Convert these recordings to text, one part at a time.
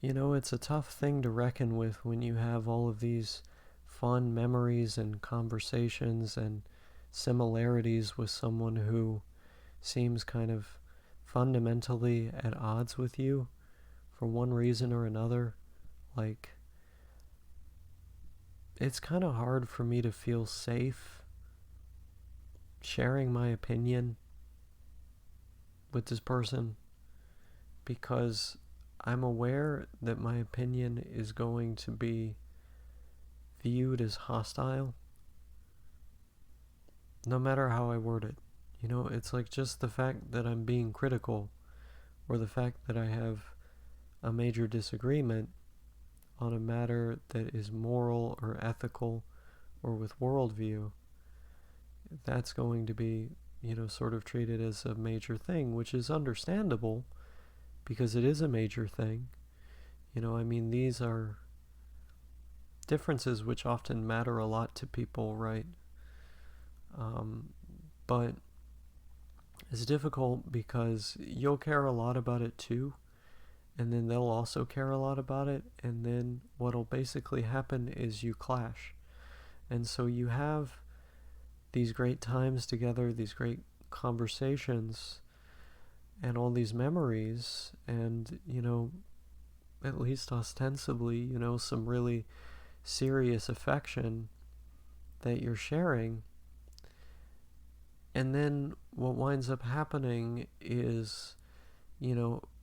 It's a tough thing to reckon with when you have all of these fun memories and conversations and similarities with someone who seems kind of fundamentally at odds with you for one reason or another. Like, it's kind of hard for me to feel safe sharing my opinion with this person because I'm aware that my opinion is going to be viewed as hostile no matter how I word it. It's like just the fact that I'm being critical or the fact that I have a major disagreement on a matter that is moral or ethical or with worldview, that's going to be, sort of treated as a major thing, which is understandable because it is a major thing. These are differences which often matter a lot to people, right? But it's difficult because you'll care a lot about it too, and then they'll also care a lot about it, and then what'll basically happen is you clash. And so you have these great times together, these great conversations, and all these memories, and, at least ostensibly, some really serious affection that you're sharing. And then what winds up happening is,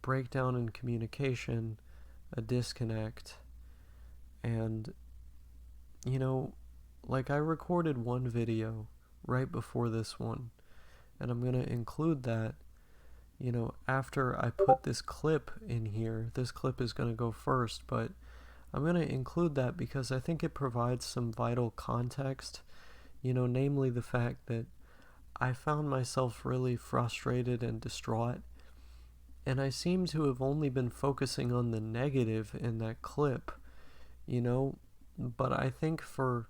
breakdown in communication, a disconnect, and, you know, like I recorded one video right before this one, and I'm going to include that, after I put this clip in here. This clip is going to go first, but I'm going to include that because I think it provides some vital context, namely the fact that I found myself really frustrated and distraught, and I seem to have only been focusing on the negative in that clip, but I think for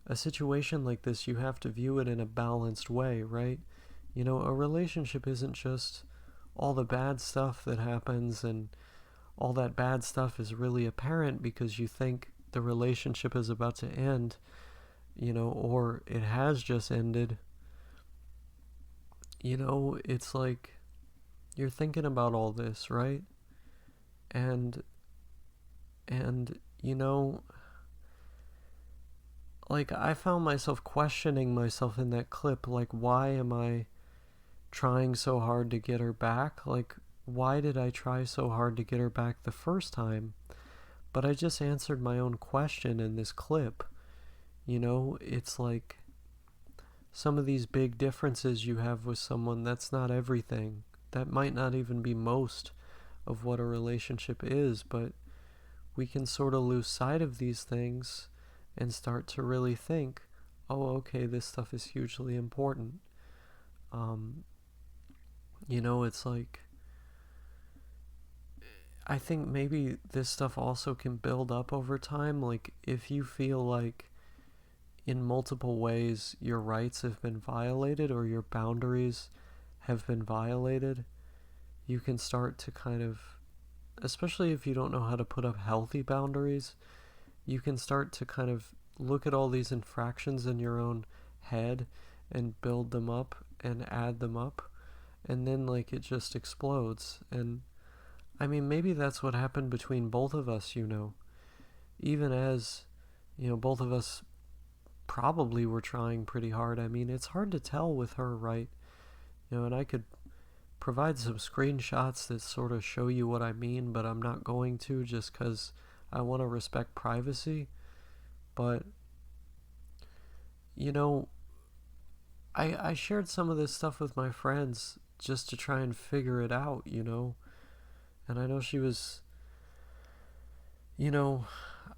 a situation like this, you have to view it in a balanced way, right? A relationship isn't just all the bad stuff that happens, and all that bad stuff is really apparent because you think the relationship is about to end, or it has just ended. It's like you're thinking about all this, right? And and like I found myself questioning myself in that clip, like why am I trying so hard to get her back? Like why did I try so hard to get her back the first time? But I just answered my own question in this clip. It's like some of these big differences you have with someone, that's not everything. That might not even be most of what a relationship is, but we can sort of lose sight of these things and start to really think, oh, okay, this stuff is hugely important. Um, it's like, I think maybe this stuff also can build up over time. Like, if you feel like in multiple ways your rights have been violated or your boundaries have been violated, you can start to kind of, especially if you don't know how to put up healthy boundaries, you can start to kind of look at all these infractions in your own head and build them up and add them up, and then like it just explodes. And maybe that's what happened between both of us, even as both of us probably were trying pretty hard. It's hard to tell with her, right? And I could provide some screenshots that sort of show you what I mean, but I'm not going to, just because I want to respect privacy. But you know I shared some of this stuff with my friends just to try and figure it out, and I know she was, you know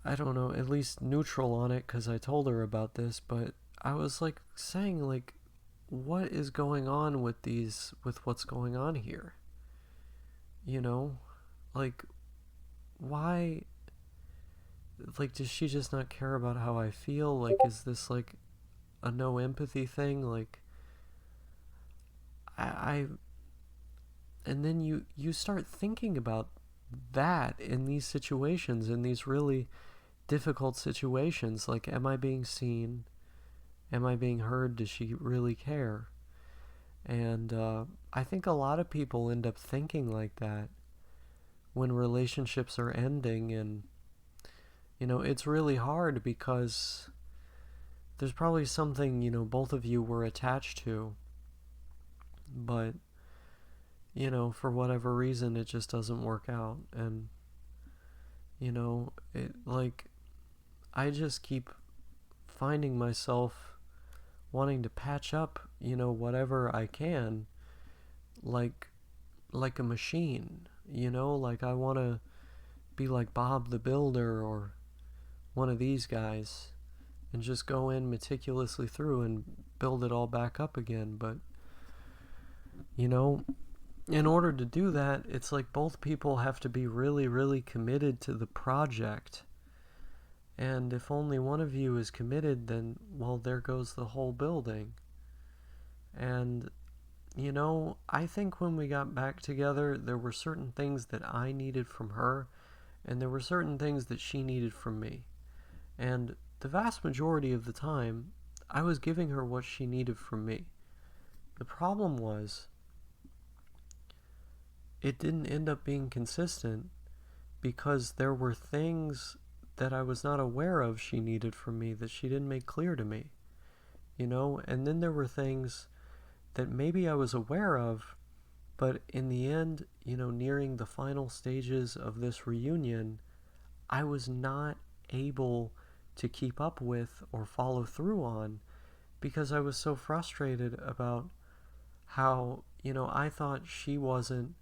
I don't know, at least neutral on it because I told her about this. But I was like saying, like, what is going on with what's going on here, you know like, why, like, does she just not care about how I feel? Like, is this like a no empathy thing? Like, I and then you start thinking about that in these situations, in these really difficult situations, like, am I being seen? Am I being heard? Does she really care? And I think a lot of people end up thinking like that when relationships are ending. And, it's really hard because there's probably something, both of you were attached to, but, for whatever reason, it just doesn't work out. And, I just keep finding myself wanting to patch up, whatever I can, like like a machine, like I want to be like Bob the Builder or one of these guys and just go in meticulously through and build it all back up again. But, you know, in order to do that, it's like both people have to be really, really committed to the project. And if only one of you is committed, then, well, there goes the whole building. And, I think when we got back together, there were certain things that I needed from her, and there were certain things that she needed from me. And the vast majority of the time, I was giving her what she needed from me. The problem was, it didn't end up being consistent because there were things that I was not aware of she needed from me that she didn't make clear to me. And then there were things that maybe I was aware of, but in the end, nearing the final stages of this reunion, I was not able to keep up with or follow through on because I was so frustrated about how, I thought she wasn't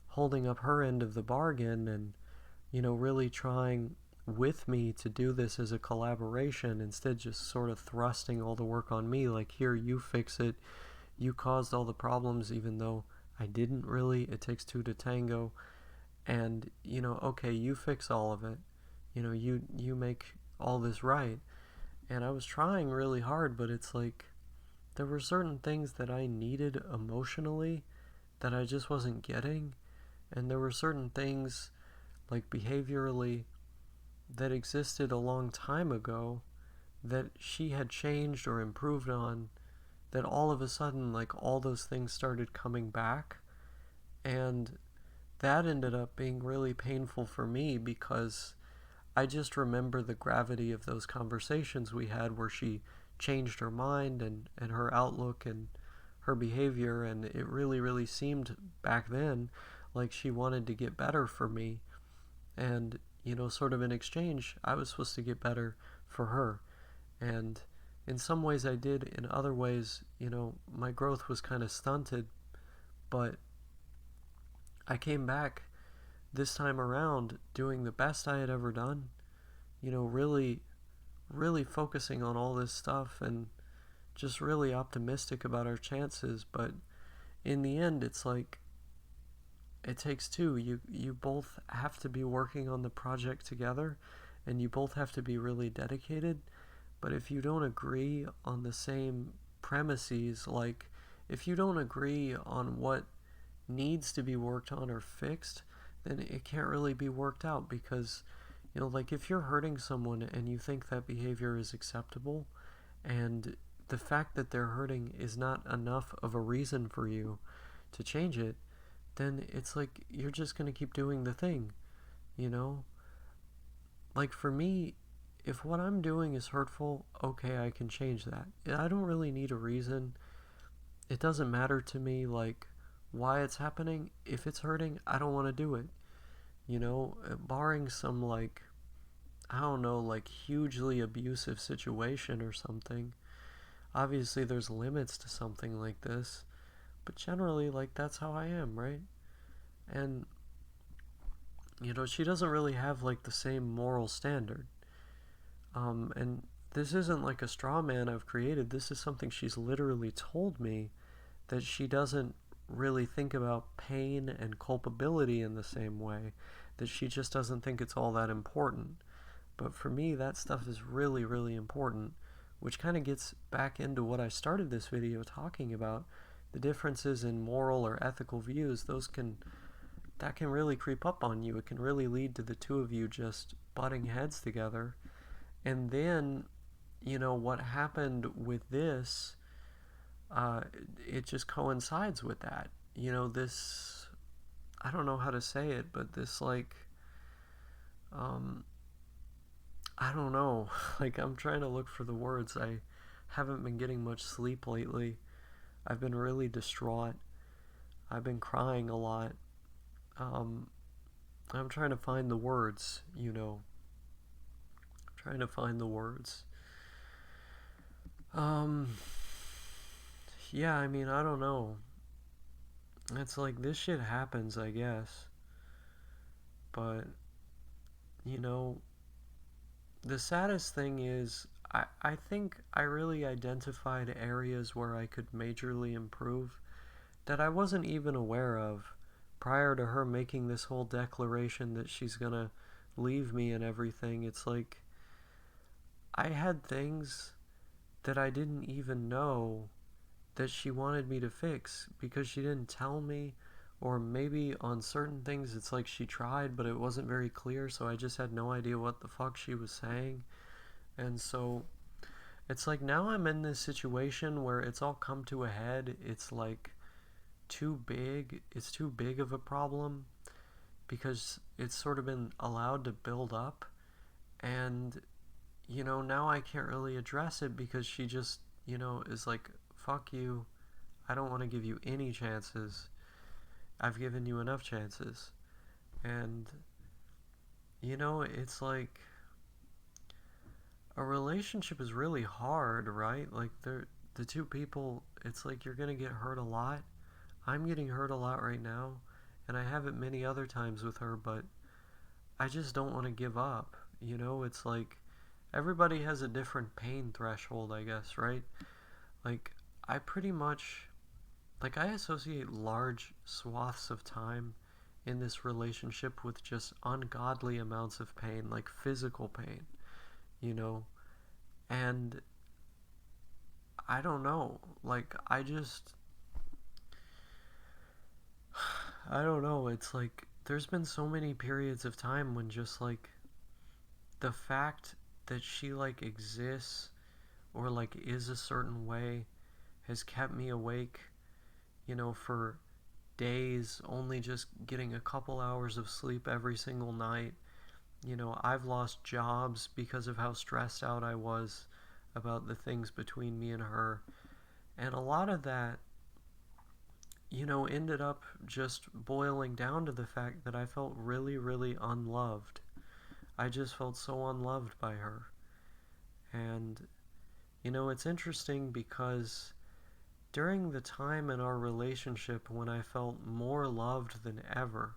holding up her end of the bargain and, really trying with me to do this as a collaboration, instead just sort of thrusting all the work on me, like, here, you fix it. You caused all the problems, even though I didn't really. It takes two to tango. And, okay, you fix all of it. You make all this right. And I was trying really hard, but it's like there were certain things that I needed emotionally that I just wasn't getting. And there were certain things, like behaviorally, that existed a long time ago that she had changed or improved on, that all of a sudden, like, all those things started coming back. And that ended up being really painful for me because I just remember the gravity of those conversations we had where she changed her mind and her outlook and her behavior, and it really, really seemed back then like she wanted to get better for me. And, sort of in exchange, I was supposed to get better for her. And in some ways I did. In other ways, my growth was kind of stunted. But I came back this time around doing the best I had ever done. Really, really focusing on all this stuff and just really optimistic about our chances. But in the end, it's like, it takes two. You both have to be working on the project together, and you both have to be really dedicated. But if you don't agree on the same premises, like, if you don't agree on what needs to be worked on or fixed, then it can't really be worked out. Because, like, if you're hurting someone and you think that behavior is acceptable, and the fact that they're hurting is not enough of a reason for you to change it, then it's like you're just going to keep doing the thing, you know? Like, for me, if what I'm doing is hurtful, okay, I can change that. I don't really need a reason. It doesn't matter to me, like, why it's happening. If it's hurting, I don't want to do it. Barring some, like, I don't know, like, hugely abusive situation or something. Obviously, there's limits to something like this. But generally, like, that's how I am, right? And, she doesn't really have, like, the same moral standard. And this isn't like a straw man I've created. This is something she's literally told me, that she doesn't really think about pain and culpability in the same way, that she just doesn't think it's all that important. But for me, that stuff is really, really important, which kind of gets back into what I started this video talking about, the differences in moral or ethical views. Those can that can really creep up on you. It can really lead to the two of you just butting heads together. And then, what happened with this, uh, it just coincides with that. This, I don't know how to say it, but this, like, um, I don't know. Like, I'm trying to look for the words. I haven't been getting much sleep lately. I've been really distraught. I've been crying a lot. Um, I'm trying to find the words. Trying to find the words. Um, yeah, I mean, I don't know. It's like this shit happens, I guess. But, you know, the saddest thing is, I think I really identified areas where I could majorly improve that I wasn't even aware of prior to her making this whole declaration that she's gonna leave me and everything. It's like I had things that I didn't even know that she wanted me to fix because she didn't tell me, or maybe on certain things it's like she tried but it wasn't very clear, so I just had no idea what the fuck she was saying. And so it's like now I'm in this situation where it's all come to a head. It's like it's too big of a problem because it's sort of been allowed to build up. And now I can't really address it because she just is like, fuck you, I don't want to give you any chances. I've given you enough chances. And it's like a relationship is really hard, right? Like the two people, it's like you're going to get hurt a lot. I'm getting hurt a lot right now, and I haven't many other times with her, but I just don't want to give up. It's like everybody has a different pain threshold, I guess, right? Like I pretty much like I associate large swaths of time in this relationship with just ungodly amounts of pain, like physical pain, you know? And I don't know. Like I don't know. It's like there's been so many periods of time when just like the fact that she like exists or like is a certain way has kept me awake, for days, only just getting a couple hours of sleep every single night. I've lost jobs because of how stressed out I was about the things between me and her. And a lot of that, ended up just boiling down to the fact that I felt really, really unloved. I just felt so unloved by her. And, it's interesting because during the time in our relationship when I felt more loved than ever,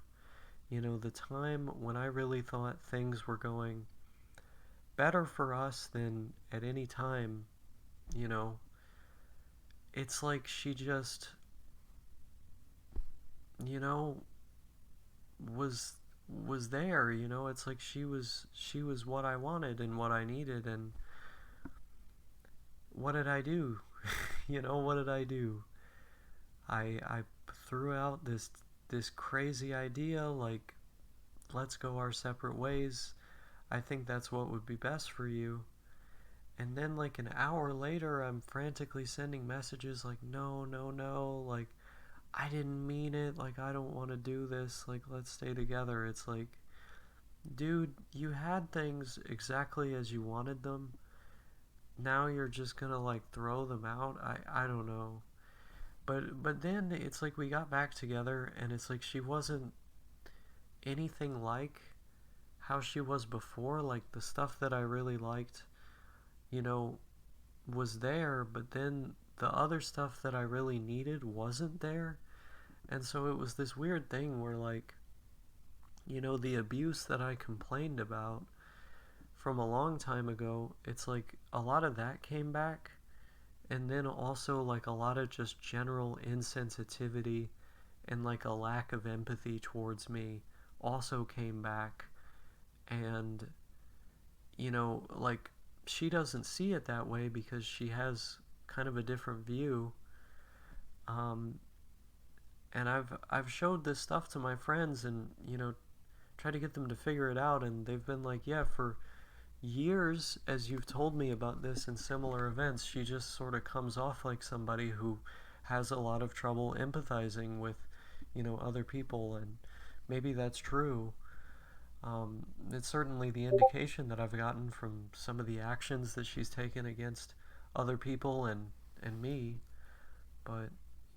the time when I really thought things were going better for us than at any time, you know, it's like she just, you know, was was there, it's like she was what I wanted and what I needed. And what did I do? What did I do? I threw out this crazy idea like, let's go our separate ways. I think that's what would be best for you. And then, like, an hour later, I'm frantically sending messages like, no, no, no, like, I didn't mean it, like, I don't want to do this, like, let's stay together. It's like, dude, you had things exactly as you wanted them. Now you're just gonna, like, throw them out? I don't know. But then it's like we got back together, and it's like she wasn't anything like how she was before. Like, the stuff that I really liked, you know, was there, but then the other stuff that I really needed wasn't there. And so it was this weird thing where, like, the abuse that I complained about from a long time ago, it's like a lot of that came back. And then also, like, a lot of just general insensitivity and, like, a lack of empathy towards me also came back. And, like, she doesn't see it that way because she has kind of a different view. Um, And I've showed this stuff to my friends and, tried to get them to figure it out, and they've been like, yeah, for years, as you've told me about this in similar events, she just sort of comes off like somebody who has a lot of trouble empathizing with, other people, and maybe that's true. It's certainly the indication that I've gotten from some of the actions that she's taken against other people and me, but,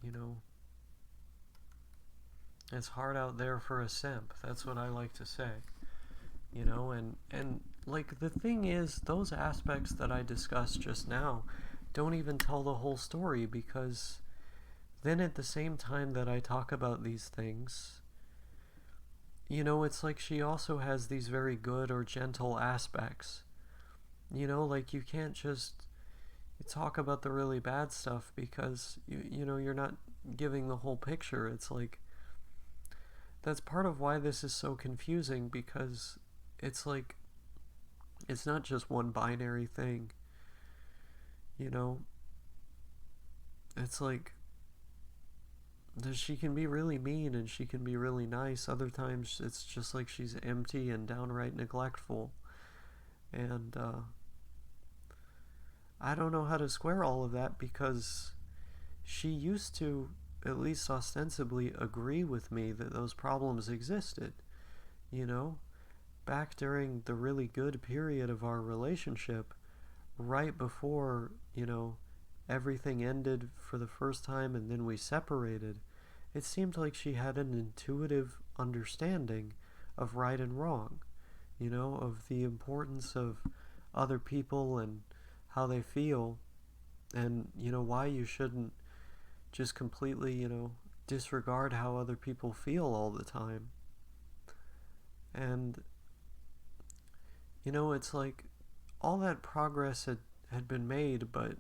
you know, it's hard out there for a simp. That's what I like to say. And like the thing is, those aspects that I discussed just now don't even tell the whole story, because then at the same time that I talk about these things, it's like she also has these very good or gentle aspects. Like you can't just talk about the really bad stuff, because you're not giving the whole picture. It's like that's part of why this is so confusing, because it's like it's not just one binary thing. you know it's like she can be really mean and she can be really nice. Other times it's just like she's empty and downright neglectful. And I don't know how to square all of that, because she used to, at least ostensibly, agree with me that those problems existed. You know, back during the really good period of our relationship, right before, everything ended for the first time and then we separated, it seemed like she had an intuitive understanding of right and wrong, of the importance of other people and how they feel, and, why you shouldn't just completely, disregard how other people feel all the time. And, it's like all that progress had been made, but,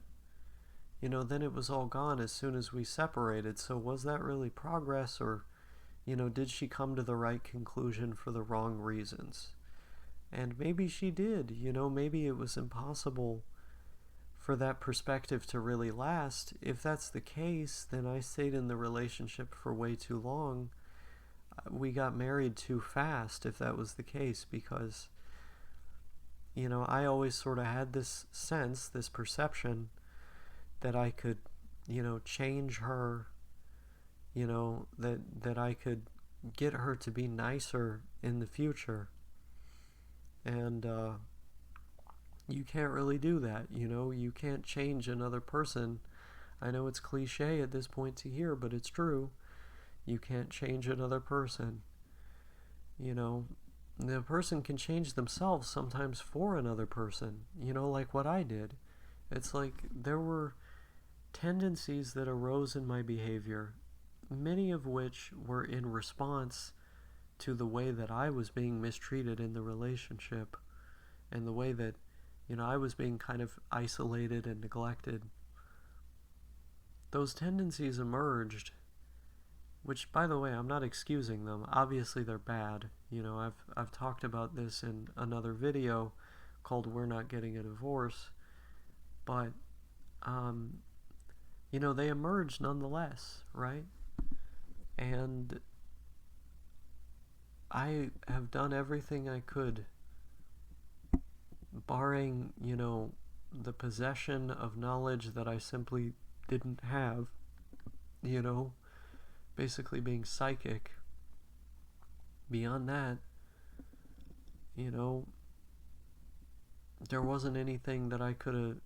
then it was all gone as soon as we separated. So was that really progress, or, did she come to the right conclusion for the wrong reasons? And maybe she did. Maybe it was impossible for that perspective to really last. If that's the case, then I stayed in the relationship for way too long. We got married too fast, if that was the case, because, I always sort of had this sense, this perception, that I could, change her, that I could get her to be nicer in the future. And you can't really do that. You can't change another person. I know it's cliche at this point to hear, but it's true. You can't change another person. The person can change themselves sometimes for another person, like what I did. It's like there were tendencies that arose in my behavior, many of which were in response to the way that I was being mistreated in the relationship, and the way that, I was being kind of isolated and neglected. Those tendencies emerged, which, by the way, I'm not excusing them. Obviously they're bad. I've talked about this in another video called "We're Not Getting a Divorce," but they emerged nonetheless, right? And I have done everything I could, barring, the possession of knowledge that I simply didn't have, you know, basically being psychic. Beyond that, you know, there wasn't anything that I could have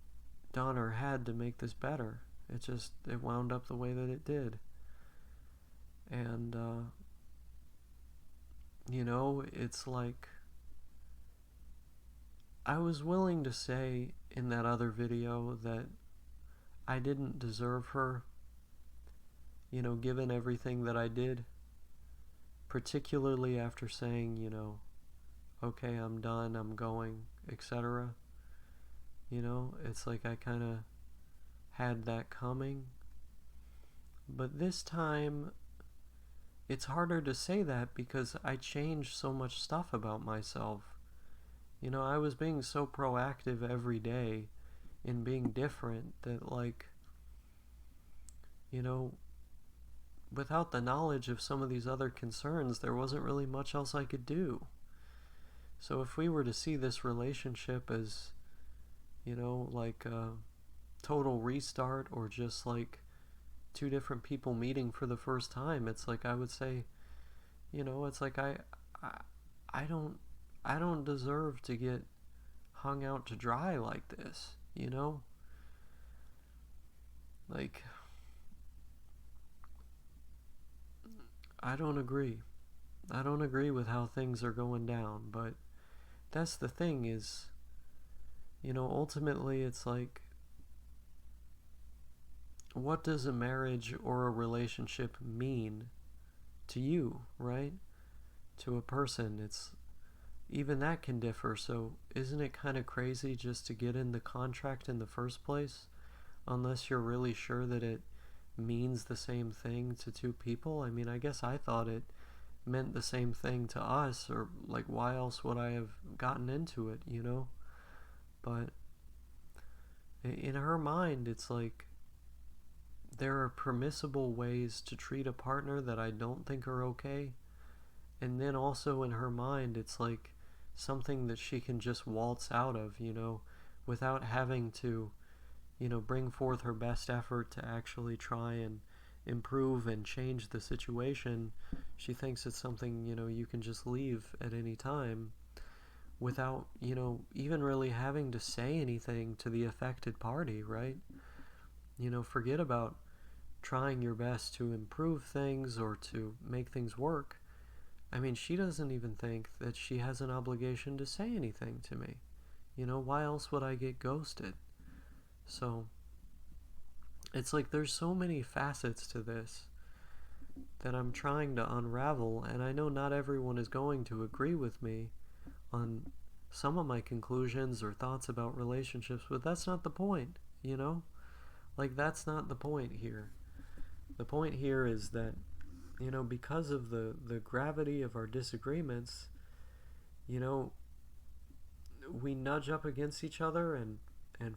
done or had to make this better. It wound up the way that it did. And, it's like, I was willing to say in that other video that I didn't deserve her, given everything that I did, particularly after saying, okay, I'm done, I'm going, etc. It's like I kind of had that coming. But this time, it's harder to say that because I changed so much stuff about myself. I was being so proactive every day in being different that, like, without the knowledge of some of these other concerns, there wasn't really much else I could do. So if we were to see this relationship as, like a total restart or just like two different people meeting for the first time, it's like I would say, it's like I, I don't, I don't deserve to get hung out to dry like this, Like, I don't agree. I don't agree with how things are going down, but that's the thing is, ultimately it's like, what does a marriage or a relationship mean to you, right? To a person, it's even that can differ. So, isn't it kind of crazy just to get in the contract in the first place, unless you're really sure that it means the same thing to two people? I mean, I guess I thought it meant the same thing to us, or like, why else would I have gotten into it? But in her mind, it's like there are permissible ways to treat a partner that I don't think are okay. And then also in her mind, it's like something that she can just waltz out of, without having to, bring forth her best effort to actually try and improve and change the situation. She thinks it's something, you can just leave at any time without, even really having to say anything to the affected party, right? Forget about trying your best to improve things or to make things work. I mean, she doesn't even think that she has an obligation to say anything to me. Why else would I get ghosted? So, it's like there's so many facets to this that I'm trying to unravel, and I know not everyone is going to agree with me on some of my conclusions or thoughts about relationships, but that's not the point. Like, that's not the point here. The point here is that, because of the gravity of our disagreements, you know, we nudge up against each other and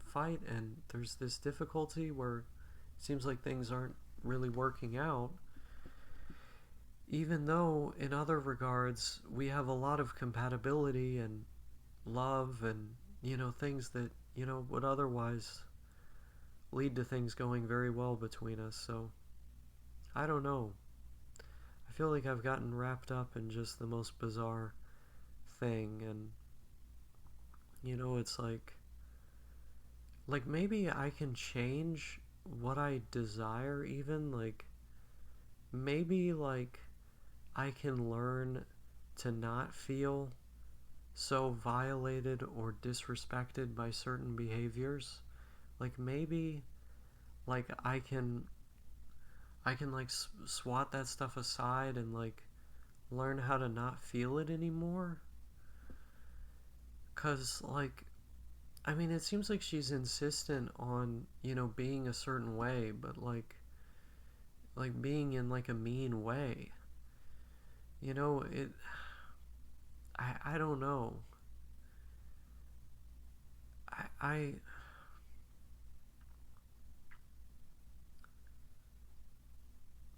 fight, and there's this difficulty where it seems like things aren't really working out, even though in other regards we have a lot of compatibility and love and, things that, would otherwise lead to things going very well between us. So, I don't know. I feel like I've gotten wrapped up in just the most bizarre thing, and, it's like maybe I can change what I desire, even like maybe like I can learn to not feel so violated or disrespected by certain behaviors. Like maybe like I can like swat that stuff aside and like learn how to not feel it anymore. Cause like, I mean, it seems like she's insistent on, being a certain way, but like being in like a mean way. It I don't know. I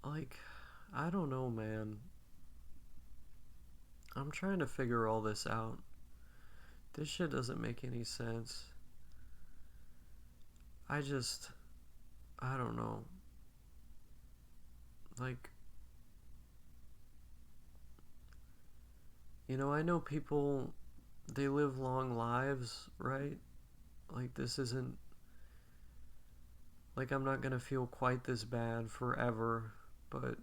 like I don't know, man. I'm trying to figure all this out. This shit doesn't make any sense. I just I don't know. Like, I know people, they live long lives, right? Like, this isn't like I'm not gonna feel quite this bad forever, but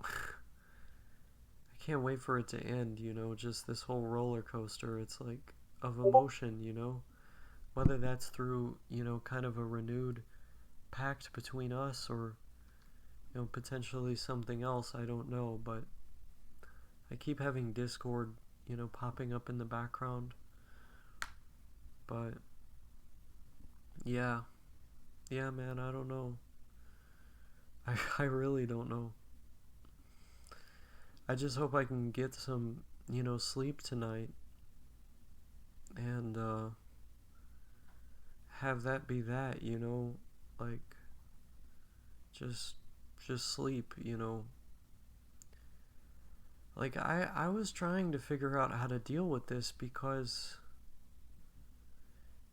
I can't wait for it to end, just this whole roller coaster. It's like of emotion, whether that's through, kind of a renewed pact between us or, potentially something else, I don't know, but I keep having Discord, popping up in the background. But yeah, yeah, man, I don't know. I really don't know. I just hope I can get some, sleep tonight and have that be that, like just just sleep, you know. Like I was trying to figure out how to deal with this because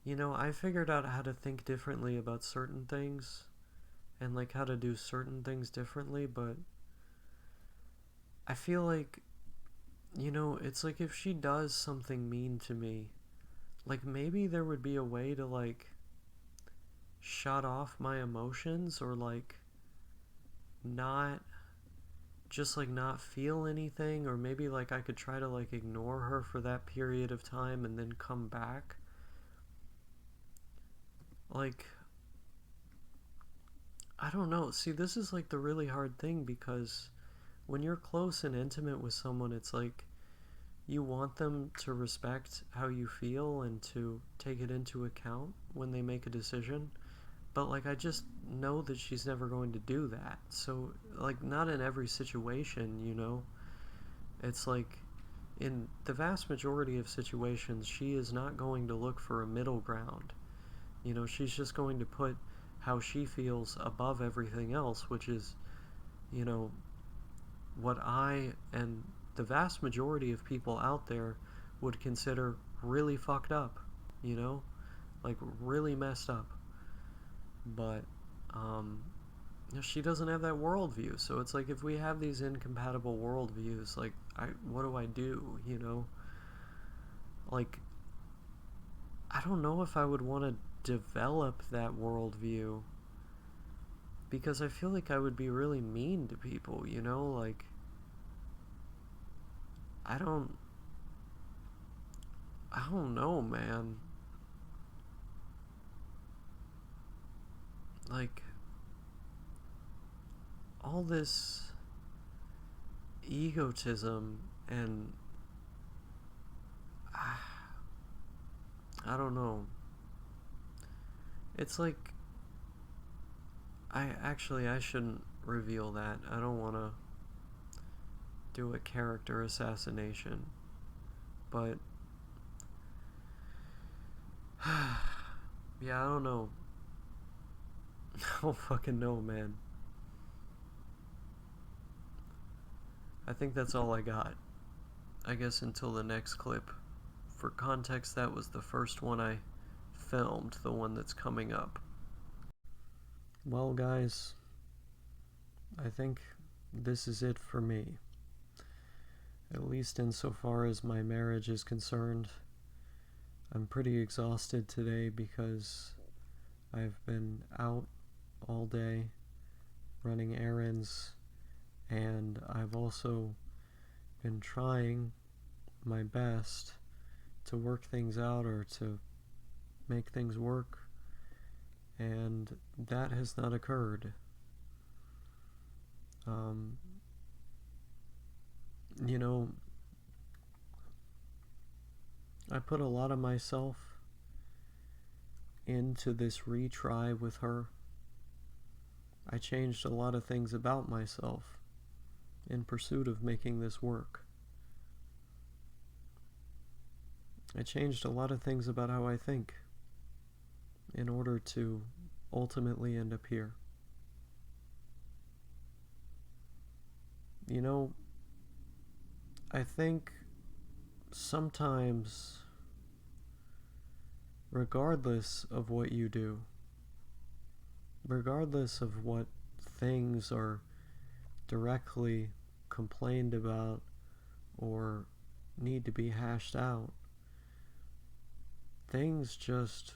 I figured out how to think differently about certain things and like how to do certain things differently, but I feel like it's like if she does something mean to me, like maybe there would be a way to like shut off my emotions or like not just like not feel anything, or maybe like I could try to like ignore her for that period of time and then come back. Like I don't know. See, this is like the really hard thing because when you're close and intimate with someone, it's like you want them to respect how you feel and to take it into account when they make a decision. But like I just know that she's never going to do that. So like not in every situation. It's like in the vast majority of situations she is not going to look for a middle ground. She's just going to put how she feels above everything else, which is, you know, what I and the vast majority of people out there would consider really fucked up, you know? Like really messed up. But um she doesn't have that worldview. So it's like if we have these incompatible worldviews, like what do I do, Like I don't know if I would want to develop that worldview because I feel like I would be really mean to people. Like I don't I don't know, man. Like all this egotism and I don't know. It's like I shouldn't reveal that. I don't want to do a character assassination, but yeah, I don't know. I don't fucking know, man. I think that's all I got. I guess until the next clip. For context, that was the first one I filmed, the one that's coming up. Well, guys, I think this is it for me. At least insofar as my marriage is concerned. I'm pretty exhausted today because I've been out all day running errands, and I've also been trying my best to work things out or to make things work, and that has not occurred. Um, you know, I put a lot of myself into this retry with her. I changed a lot of things about myself in pursuit of making this work. I changed a lot of things about how I think in order to ultimately end up here. I think sometimes, regardless of what you do, regardless of what things are directly complained about or need to be hashed out, things just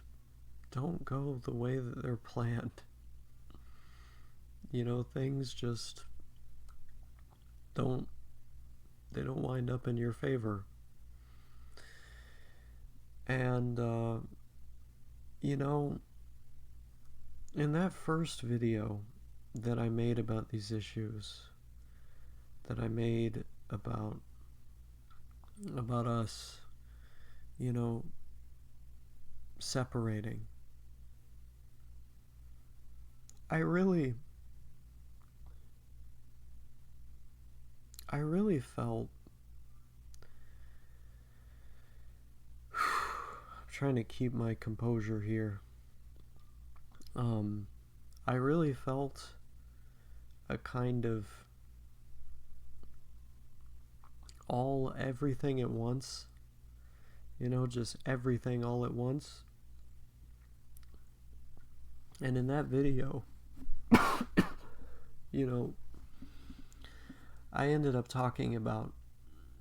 don't go the way that they're planned. Things just don't they don't wind up in your favor. And in that first video that I made about these issues, that I made about us, you know, separating, I really felt I'm trying to keep my composure here. I really felt a kind of everything at once, just everything all at once. And in that video, I ended up talking about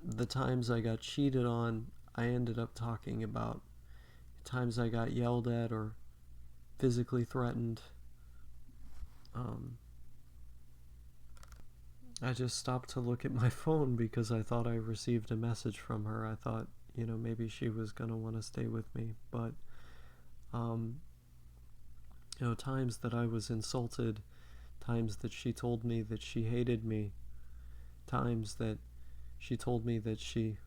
the times I got cheated on. I ended up talking about times I got yelled at or physically threatened. I just stopped to look at my phone because I thought I received a message from her. I thought, maybe she was going to want to stay with me. But, times that I was insulted, times that she told me that she hated me, times that she told me that she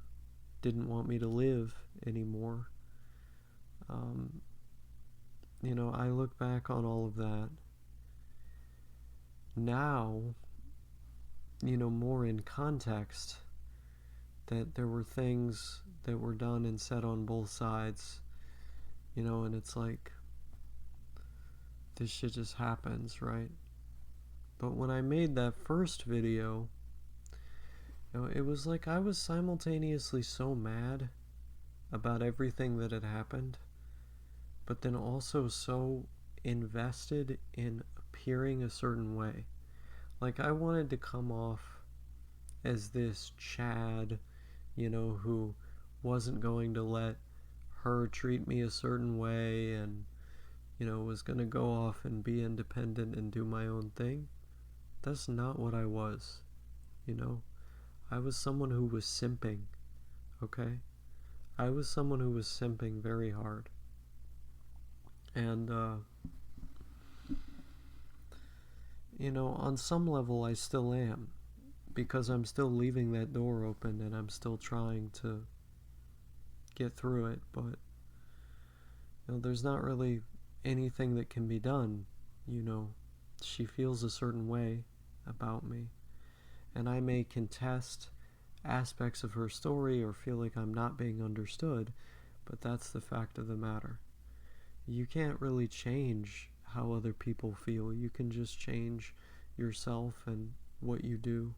didn't want me to live anymore. I look back on all of that now, more in context, that there were things that were done and said on both sides, and it's like, this shit just happens, right? But when I made that first video, it was like I was simultaneously so mad about everything that had happened, but then also so invested in appearing a certain way. Like, I wanted to come off as this Chad, who wasn't going to let her treat me a certain way and, was going to go off and be independent and do my own thing. That's not what I was, I was someone who was simping, okay? I was someone who was simping very hard. And, on some level I still am, because I'm still leaving that door open and I'm still trying to get through it, but, there's not really anything that can be done. She feels a certain way about me, and I may contest aspects of her story or feel like I'm not being understood, but that's the fact of the matter. You can't really change how other people feel. You can just change yourself and what you do,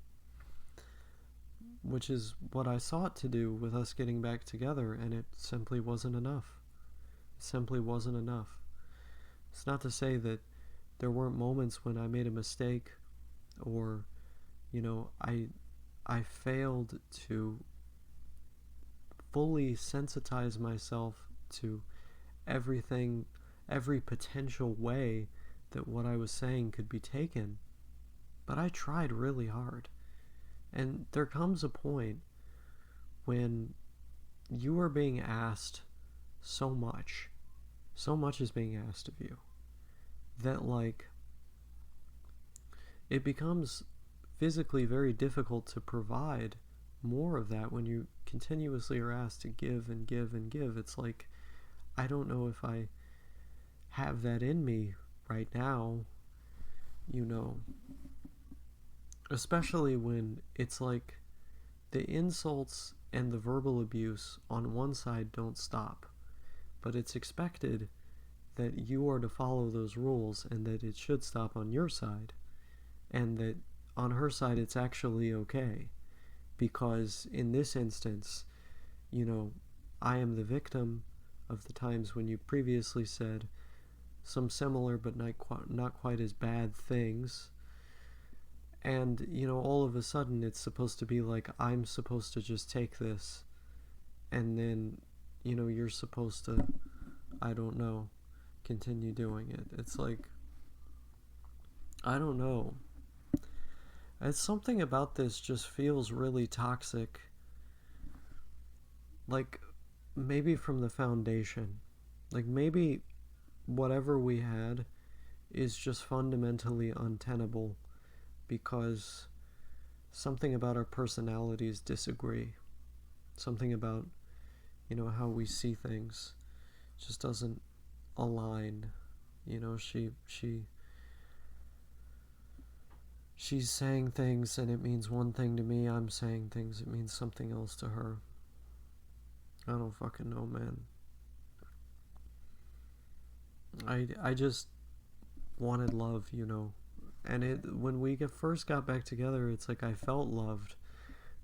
which is what I sought to do with us getting back together, and it simply wasn't enough. It simply wasn't enough. It's not to say that there weren't moments when I made a mistake or, I failed to fully sensitize myself to everything, every potential way that what I was saying could be taken. But I tried really hard. And there comes a point when you are being asked so much is being asked of you, that, like, it becomes physically very difficult to provide more of that when you continuously are asked to give and give and give. It's like, I don't know if I have that in me right now, especially when it's like the insults and the verbal abuse on one side don't stop, but it's expected that you are to follow those rules and that it should stop on your side, and that on her side it's actually okay, because in this instance, I am the victim of the times when you previously said some similar but not quite as bad things. And, all of a sudden it's supposed to be like I'm supposed to just take this, and then, you're supposed to, I don't know, continue doing it. It's like, I don't know. It's something about this just feels really toxic. Like, maybe from the foundation. Like, maybe whatever we had is just fundamentally untenable because something about our personalities disagree. Something about, how we see things just doesn't align. She's saying things and it means one thing to me. I'm saying things, it means something else to her. I don't fucking know, man. I just wanted love, And when we first got back together, it's like I felt loved.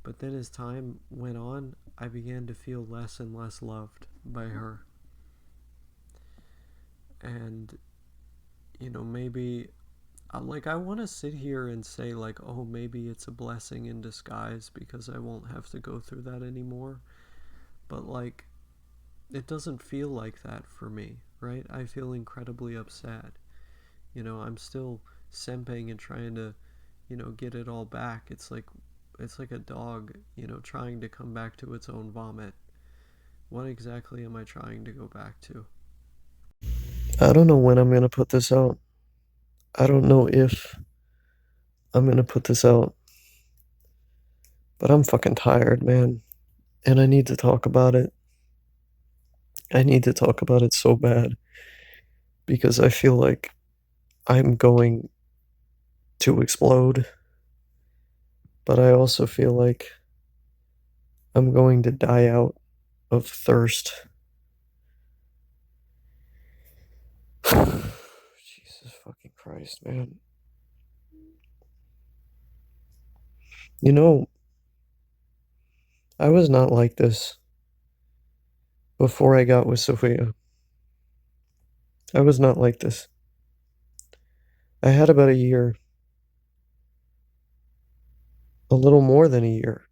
But then as time went on, I began to feel less and less loved by her. And, maybe like I want to sit here and say like, oh, maybe it's a blessing in disguise because I won't have to go through that anymore. But like, it doesn't feel like that for me, right? I feel incredibly upset. I'm still simping and trying to, get it all back. It's like a dog, trying to come back to its own vomit. What exactly am I trying to go back to? I don't know when I'm going to put this out. I don't know if I'm going to put this out, but I'm fucking tired, man. And I need to talk about it. I need to talk about it so bad because I feel like I'm going to explode, but I also feel like I'm going to die out of thirst. Jesus fucking Christ, man. You know, I was not like this before I got with Sophia. I was not like this. I had about a year, a little more than a year,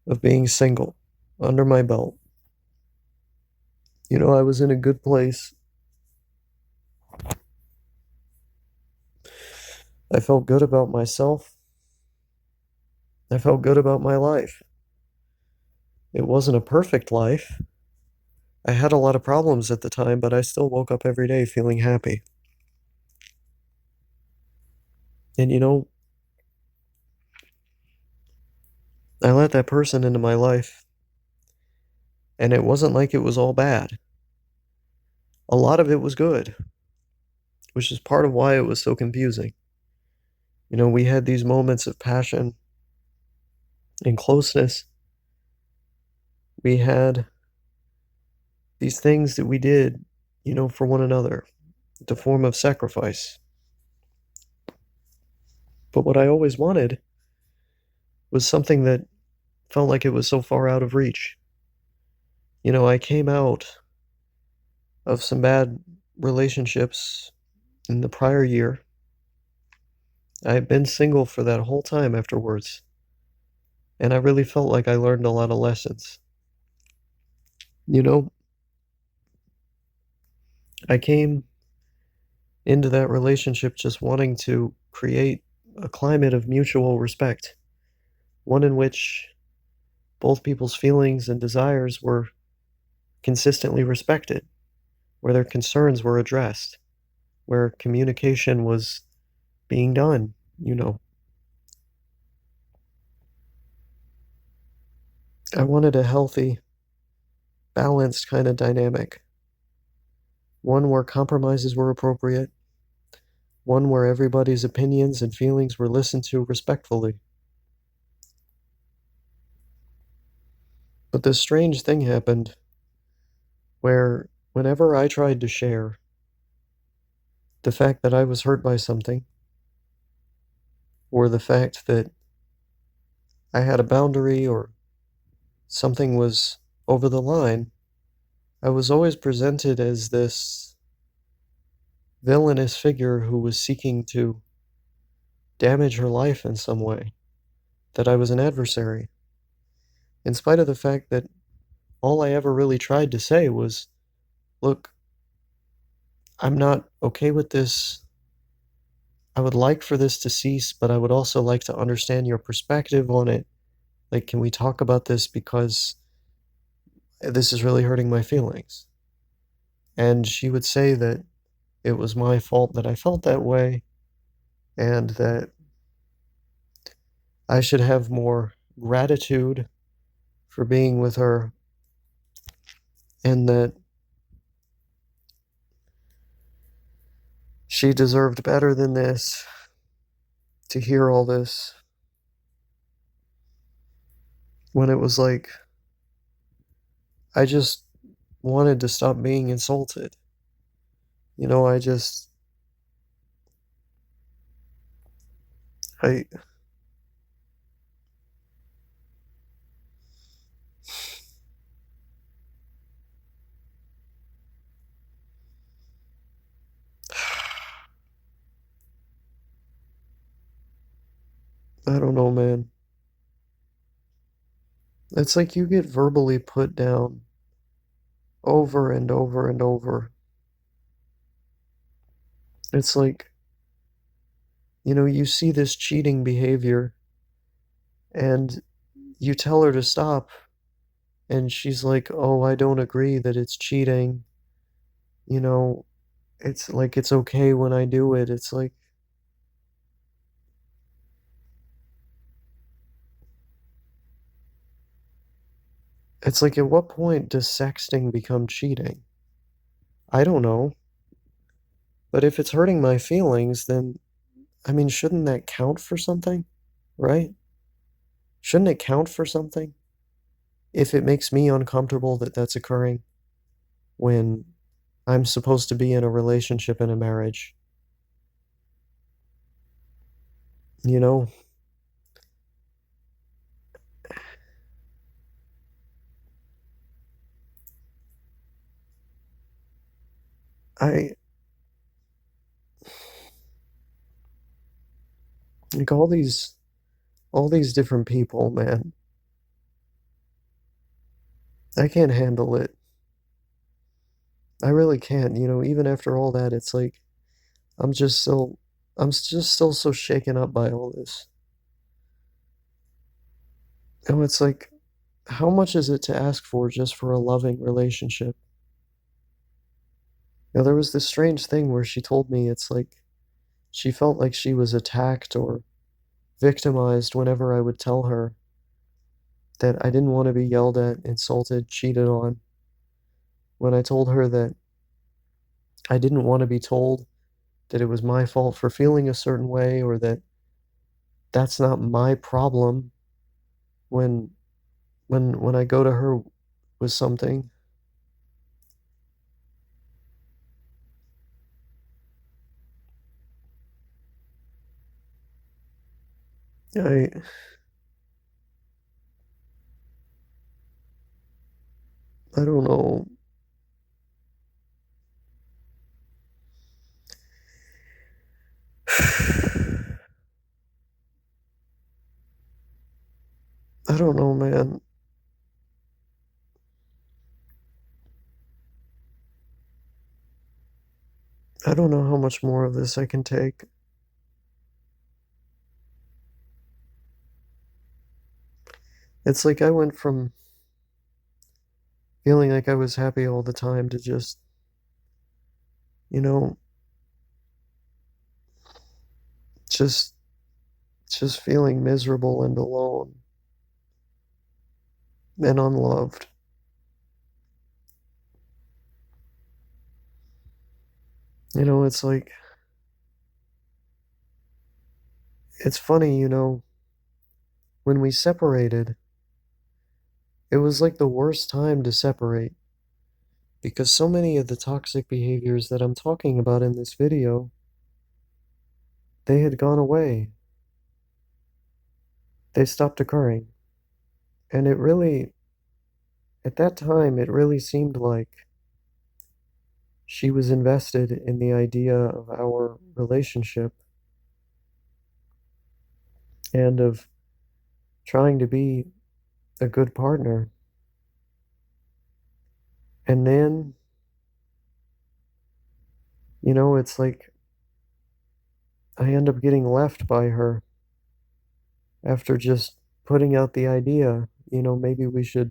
of being single under my belt. I was in a good place. I felt good about myself. I felt good about my life. It wasn't a perfect life. I had a lot of problems at the time, but I still woke up every day feeling happy. And I let that person into my life, and it wasn't like it was all bad. A lot of it was good, which is part of why it was so confusing. We had these moments of passion and closeness. We had these things that we did, for one another, the form of sacrifice. But what I always wanted was something that felt like it was so far out of reach. I came out of some bad relationships in the prior year. I had been single for that whole time afterwards, and I really felt like I learned a lot of lessons. You know, I came into that relationship just wanting to create a climate of mutual respect, one in which both people's feelings and desires were consistently respected, where their concerns were addressed, where communication was being done, I wanted a healthy, balanced kind of dynamic, one where compromises were appropriate, one where everybody's opinions and feelings were listened to respectfully. But this strange thing happened where whenever I tried to share the fact that I was hurt by something, or the fact that I had a boundary or something was over the line, I was always presented as this villainous figure who was seeking to damage her life in some way, that I was an adversary, in spite of the fact that all I ever really tried to say was, look, I'm not okay with this. I would like for this to cease, but I would also like to understand your perspective on it. Like, can we talk about this because this is really hurting my feelings? And she would say that it was my fault that I felt that way and that I should have more gratitude for being with her and that she deserved better than this. To hear all this when it was like I just wanted to stop being insulted. I just I I don't know, man. It's like you get verbally put down over and over and over. It's like, you see this cheating behavior and you tell her to stop, and she's like, "Oh, I don't agree that it's cheating. You know, it's like it's okay when I do it." It's like at what point does sexting become cheating? I don't know. But if it's hurting my feelings, then I mean, shouldn't that count for something? Right? Shouldn't it count for something? If it makes me uncomfortable that that's occurring when I'm supposed to be in a relationship and a marriage, you know? I like all these different people, man. I can't handle it. I really can't, even after all that, it's like I'm just still I'm just still so shaken up by all this. And it's like how much is it to ask for just for a loving relationship? There was this strange thing where she told me it's like she felt like she was attacked or victimized whenever I would tell her that I didn't want to be yelled at, insulted, cheated on. When I told her that I didn't want to be told that it was my fault for feeling a certain way or that that's not my problem when when I go to her with something. I I don't know. I don't know, man. I don't know how much more of this I can take. It's like I went from feeling like I was happy all the time to you know, just just feeling miserable and alone and unloved. It's like it's funny, when we separated, it was like the worst time to separate because so many of the toxic behaviors that I'm talking about in this video, they had gone away. They stopped occurring. And at that time, it really seemed like she was invested in the idea of our relationship and of trying to be a good partner. And then, it's like I end up getting left by her after just putting out the idea, maybe we should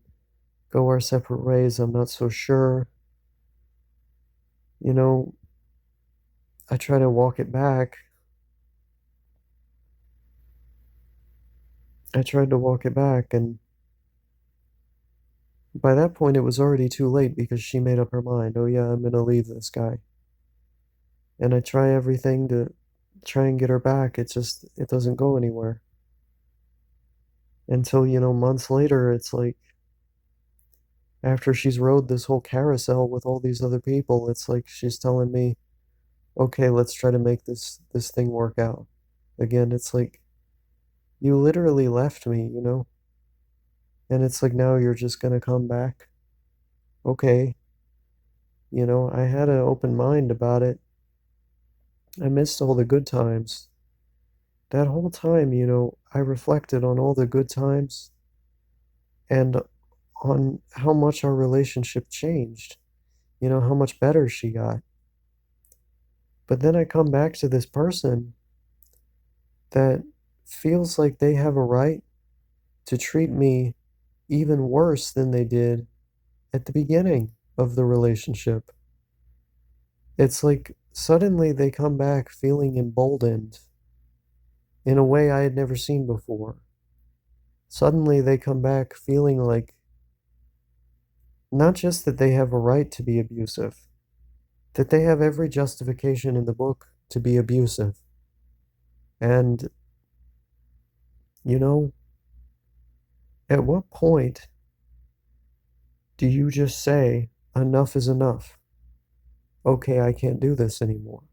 go our separate ways. I'm not so sure. You know, I try to walk it back. I tried to walk it back, and by that point, it was already too late because she made up her mind. Oh, yeah, I'm gonna leave this guy. And I try everything to try and get her back. It doesn't go anywhere. Until, months later, it's like after she's rode this whole carousel with all these other people, it's like she's telling me, okay, let's try to make this thing work out. Again, it's like You literally left me, and it's like now you're just gonna come back. Okay, I had an open mind about it. I missed all the good times. That whole time, I reflected on all the good times and on how much our relationship changed, how much better she got. But then I come back to this person that feels like they have a right to treat me even worse than they did at the beginning of the relationship. It's like suddenly they come back feeling emboldened in a way I had never seen before. Suddenly they come back feeling like not just that they have a right to be abusive, that they have every justification in the book to be abusive. And, you know, at what point do you just say, enough is enough? Okay, I can't do this anymore.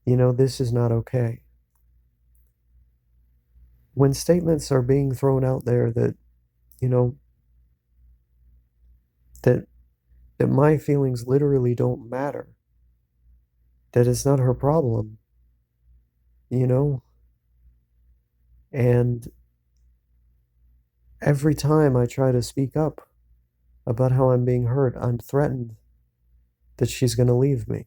This is not okay. When statements are being thrown out there that, you know, that that my feelings literally don't matter, that it's not her problem, you know? And every time I try to speak up about how I'm being hurt, I'm threatened that she's going to leave me.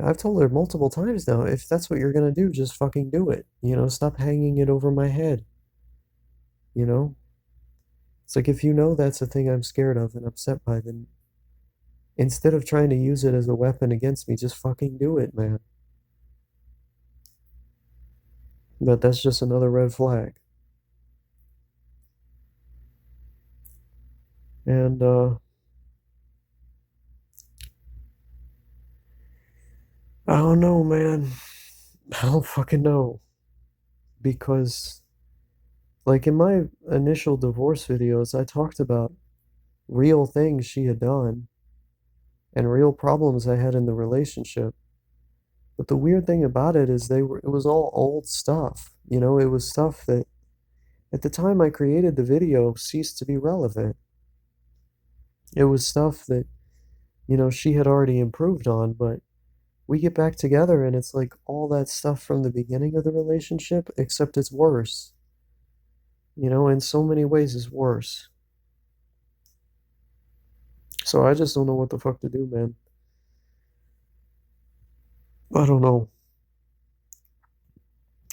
I've told her multiple times now, if that's what you're going to do, just fucking do it. Stop hanging it over my head. You know? It's like if that's the thing I'm scared of and upset by, then instead of trying to use it as a weapon against me, just fucking do it, man. But that's just another red flag. And I don't know, man. I don't fucking know. Because like in my initial divorce videos, I talked about real things she had done and real problems I had in the relationship. But the weird thing about it is it was all old stuff. It was stuff that at the time I created the video ceased to be relevant. It was stuff that, she had already improved on, but we get back together and it's like all that stuff from the beginning of the relationship, except it's worse. In so many ways it's worse. So I just don't know what the fuck to do, man. I don't know.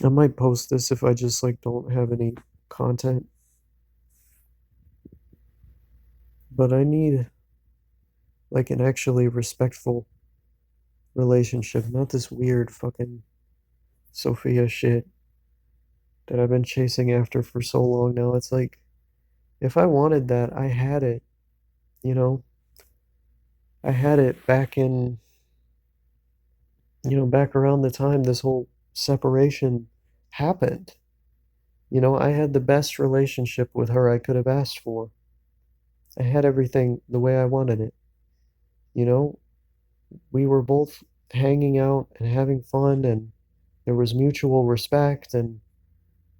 I might post this if I just like don't have any content. But I need like an actually respectful relationship, not this weird fucking Sophia shit that I've been chasing after for so long now. It's like if I wanted that, I had it, you know? I had it back in, back around the time this whole separation happened. I had the best relationship with her I could have asked for. I had everything the way I wanted it. You know, we were both hanging out and having fun, and there was mutual respect and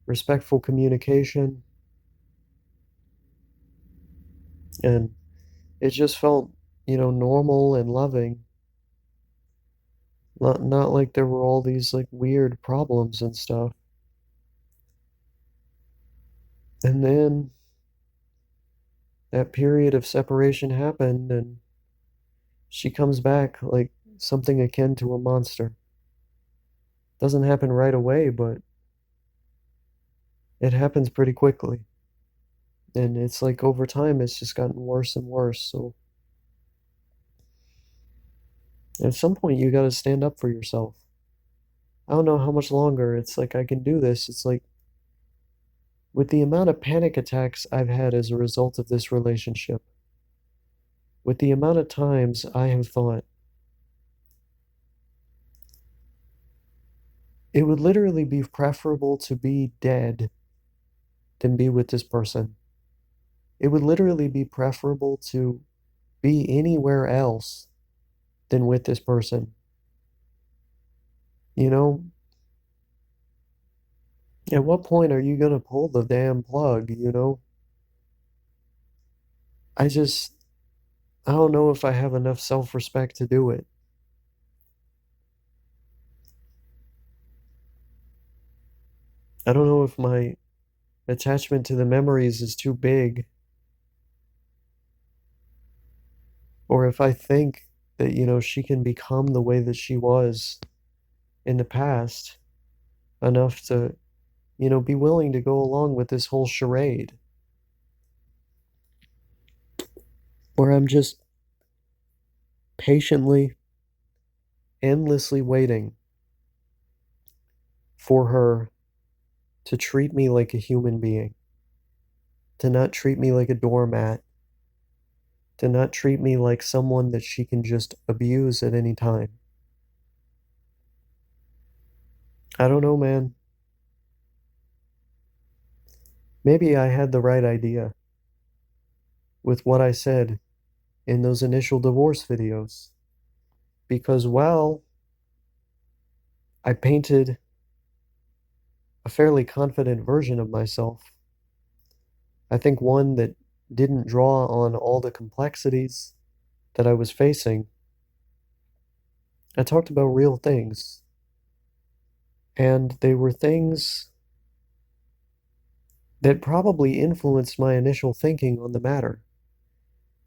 respectful communication, and it just felt, normal and loving. Not like there were all these like weird problems and stuff. And then that period of separation happened, and she comes back like something akin to a monster. Doesn't happen right away, but it happens pretty quickly. And it's like over time, it's just gotten worse and worse. So at some point, you got to stand up for yourself. I don't know how much longer. It's like I can do this. It's like with the amount of panic attacks I've had as a result of this relationship, with the amount of times I have thought it would literally be preferable to be dead than be with this person. It would literally be preferable to be anywhere else than with this person. You know, At what point are you gonna pull the damn plug, you know? I just, I don't know if I have enough self-respect to do it. I don't know if my attachment to the memories is too big, or if I think that, she can become the way that she was in the past enough to, be willing to go along with this whole charade, where I'm just patiently, endlessly waiting for her to treat me like a human being, to not treat me like a doormat, to not treat me like someone that she can just abuse at any time. I don't know, man. Maybe I had the right idea with what I said in those initial divorce videos. Because, well, I painted a fairly confident version of myself. I think one that didn't draw on all the complexities that I was facing. I talked about real things, and they were things that probably influenced my initial thinking on the matter.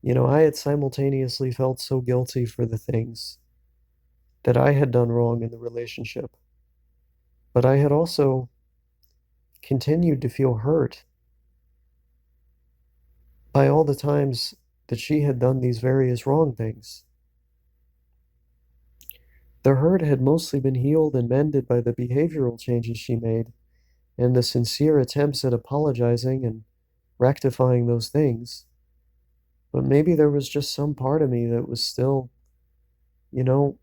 I had simultaneously felt so guilty for the things that I had done wrong in the relationship, but I had also continued to feel hurt by all the times that she had done these various wrong things. The hurt had mostly been healed and mended by the behavioral changes she made and the sincere attempts at apologizing and rectifying those things. But maybe there was just some part of me that was still, you know,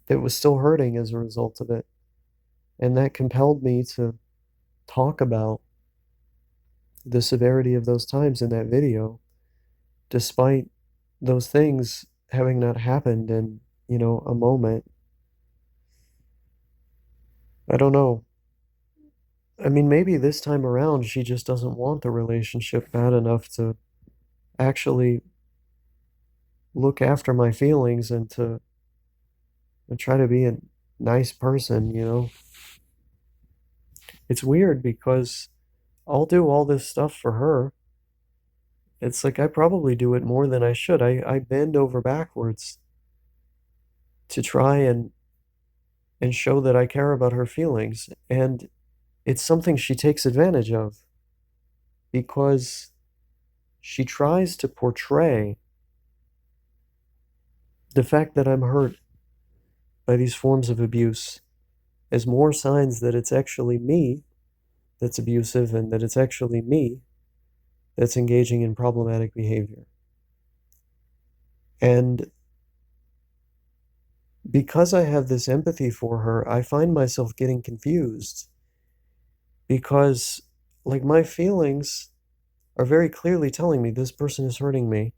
that was still hurting as a result of it. And that compelled me to talk about the severity of those times in that video, despite those things having not happened in, a moment. I don't know. I mean, maybe this time around she just doesn't want the relationship bad enough to actually look after my feelings and try to be a nice person. It's weird because I'll do all this stuff for her. It's like I probably do it more than I should. I bend over backwards to try and show that I care about her feelings. And it's something she takes advantage of because she tries to portray the fact that I'm hurt by these forms of abuse as more signs that it's actually me that's abusive and that it's actually me that's engaging in problematic behavior. And because I have this empathy for her, I find myself getting confused because, like, my feelings are very clearly telling me this person is hurting me.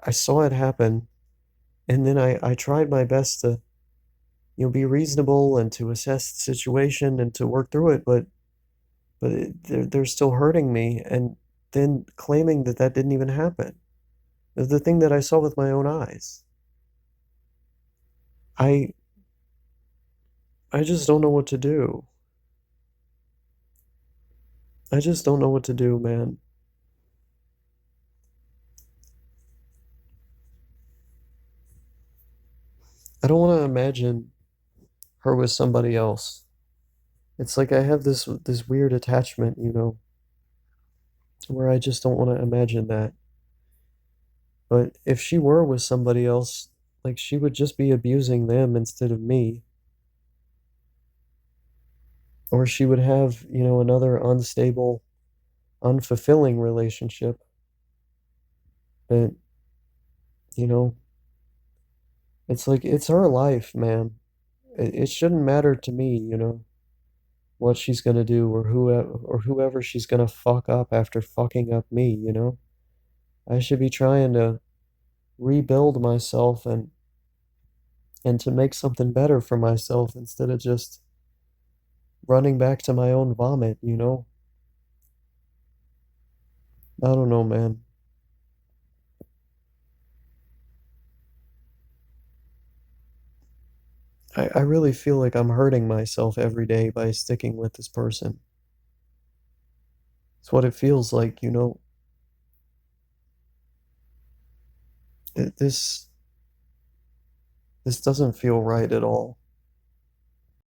I saw it happen, and then I tried my best to, be reasonable and to assess the situation and to work through it, but they're still hurting me, and then claiming that that didn't even happen. The thing that I saw with my own eyes. I I just don't know what to do. I just don't know what to do, man. I don't want to imagine her with somebody else. It's like I have this weird attachment, where I just don't want to imagine that. But if she were with somebody else, like she would just be abusing them instead of me. Or she would have, another unstable, unfulfilling relationship that, you know, it's like it's her life, man. It shouldn't matter to me, what she's gonna do or whoever she's gonna fuck up after fucking up me. I should be trying to rebuild myself and to make something better for myself instead of just, running back to my own vomit, you know? I don't know, man. I really feel like I'm hurting myself every day by sticking with this person. It's what it feels like, you know? This this doesn't feel right at all.